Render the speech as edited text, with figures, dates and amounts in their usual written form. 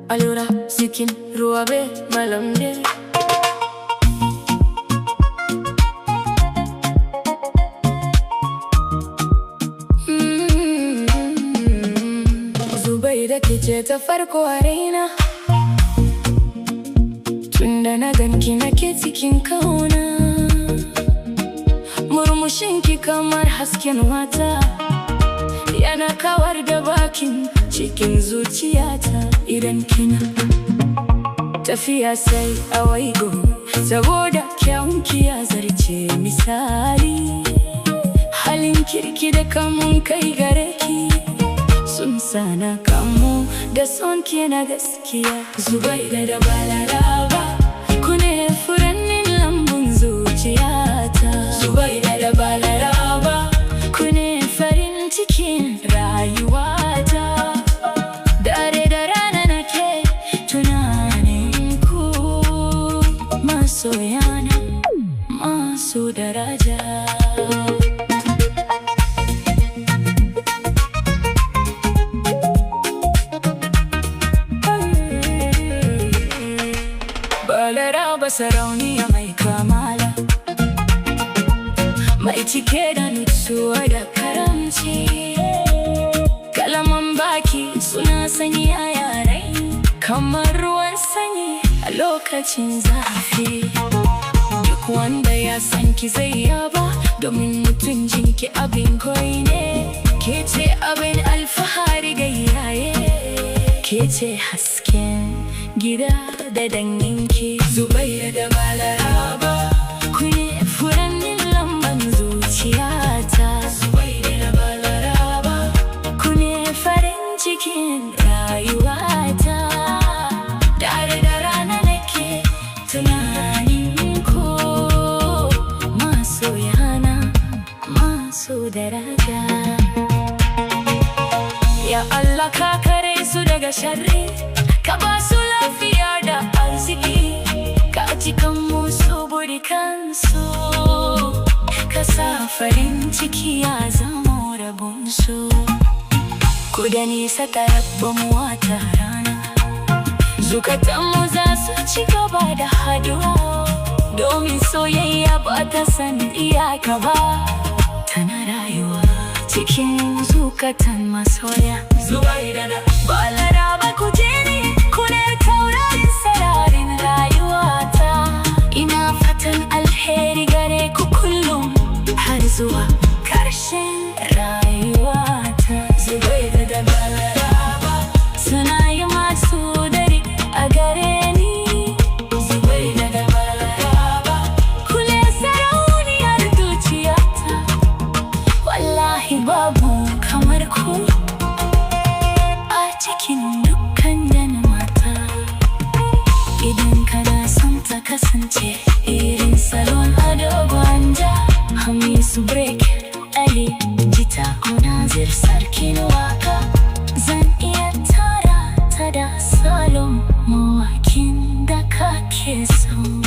Allora sikin ruwa be malam ne. Zubaida ke ce ta farko a raina, tunda na ganki nake cikin kauna. Murmushinki kamar hasken wata, yana kawar da bakin cikin zuciyata. Idan kina tafiya sai a waigo, saboda kyawunki ya zarce misali. Halin kirki da kamun kai gare ki sun sana kamu da son ki na gaskiya. Zubaida da Balaraba, ku ne furannin lambun zuciyata. Zubaida da Balaraba, ku ne farin cikin rayuwata. Dare da rana nake tunanin ku, masoyana masu daraja. Balaraba sarauniya mai kamala, mai cike da nutsuwa da karamci. Kalaman baki suna sanyi a yarai, kamar ruwan sanyi a lokacin zafi. Duk wanda ya san ki zai yaba, domin mutuncinki abin koyi ne. Ke ce abin alfahari ga iyaye, ke ce hasken gida da danginki. Zubaida da Balaraba, ku ne furannin lamban zuciyata. Zubaida da Balaraba, ku ne farin cikin rayuwata. Dare da rana nake tunanin ku, masoyana masu daraja. Ya Allah ka kare su daga sharri, ka ba su lafiya da arziki, ka cikan musu burikansu, ka sa farin ciki ya zama rabonsu. Ku da nisa ta rabba mu wata rana, zukatanmu za su ci gaba da haduwa, domin soyayya ba ta san iyaka ba, tana rayuwa cikin zukatan masoya. Zubaida da Balaraba, ku je ni, ku ne taurarin sararin rayuwata. Ina fatan alheri gare ku kullum, har zuwa karshen rayuwata. Zubaida da Balaraba suna yi masu dare a gare ni. Zubaida da Balaraba, ku ne sarauniyar zuciyata. Wallahi babu kamar ku a cikin dukkan mata. Idan kana son ta kasance irin salon ado gwanja, Hamisu break, Ali jita, Nazir sarkin waka. Zan iya tara ta da salon mawakin da kake so.